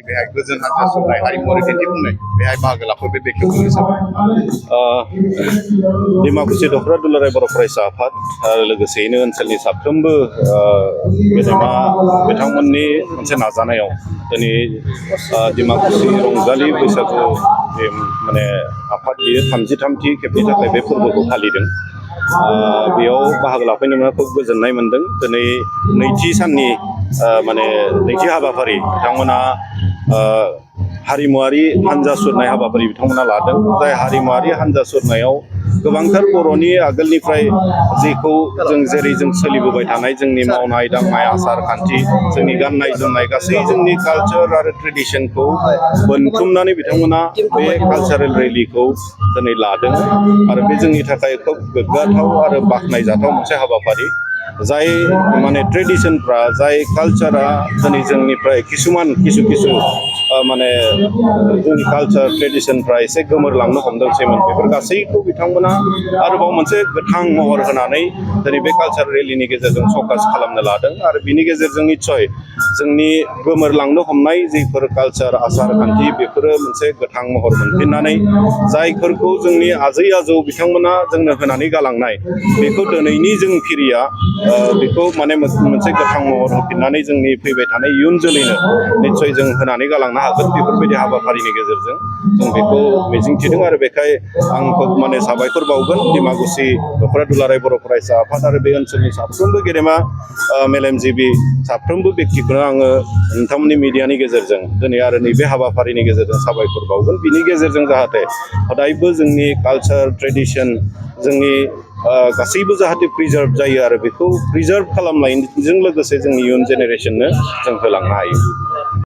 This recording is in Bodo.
बेहाय गोजोन हान्जा सुरनाय हारिमुवारि दिन्थिफुंनाय बेहाय बाहागो लाफैबाय बेखौ बुंनो सानो। डिमाकुसि दख'रा दुलाराय बर' फरायसा आफाद आरो लोगोसेयैनो ओनसोलनि साफ्रोमबो गेदेमा बिथांमोननि मोनसे नाजानायाव दिनै डिमाकुसि रंजालि बैसागु जे माने आफाद बियो 33थि खेबनि थाखाय बे फोरबोखौ फालिदों। बेयाव बाहागो लाफैनो मोनना खोब गोजोननाय मोन्दों। दिनै नैथि साननि माने नैथि हाबाफारि बिथांमोना हारिमुवारि हान्जा सुरनाय हाबाफारि बिथांमोना लादों। जाय हारिमुवारि हान्जा सुरनायाव गोबांथार बर'नि आगोलनिफ्राय जेखौ जेरै जों सोलिबोबाय थानाय जोंनि मावनाय दांनाय आसार खान्थि जोंनि गाननाय जोमनाय गासै जोंनि कालचार आरो ट्रेडिसनखौ बोनथुमनानै बिथांमोना बे कालचारेल रेलिखौ दिनै लादों आरो बे जोंनि थाखाय खोब गोग्गाथाव आरो बाख्नायजाथाव मोनसे हाबाफारि। जाय माने ट्रेडिसनफ्रा जाय कालचारा दिनै जोंनिफ्राय किसु माने जोंनि कालचार ट्रेडिसनफ्रा एसे गोमोरलांनो हमदोंसैमोन बेफोर गासैखौ बिथांमोना आरोबाव मोनसे गोथां महर होनानै दिनै बे कालचार रेलिनि गेजेरजों फकास खालामनो लादों आरो बिनि गेजेरजों निस्सय जोंनि गोमोरलांनो हमनाय जिफोर कालचार आसार खान्थि बेफोरो मोनसे गोथां महर मोनफिननानै जायफोरखौ जोंनि आजै आजौ बिथांमोना जोंनो होनानै गालांनाय बेखौ दिनैनि जों फिरिया बेखौ माने मोनसे गोथां महर होफिननानै जोंनि फैबाय थानाय इयुन जोलैनो निस्सय जों होनानै गालांनो हागोन बेफोरबायदि हाबाफारिनि गेजेरजों जों बेखौ मिजिंथिदों आरो बेखाय आं खोब माने साबायखर बावगोन डिमाकुसि दख'रा दुलाराय बर' फरायसा आफाद आरो बे ओनसोलनि साफ्रोमबो गेदेमा मेलेमजिबि साफ्रोमबो बेक्तिखौनो आङो नोंथांमोननि मिडियानि गेजेरजों दिनै आरो नैबे हाबाफारिनि गेजेरजों साबायखर बावगोन बिनि गेजेरजों जाहाथे हदायबो जोंनि कालचार ट्रेडिसन जोंनि गासैबो जाहाथे प्रिजार्भ जायो आरो बेखौ प्रिजार्भ खालामनायजों लोगोसे जोंनि इयुन जेनेरेसननो जों होलांनो हायो।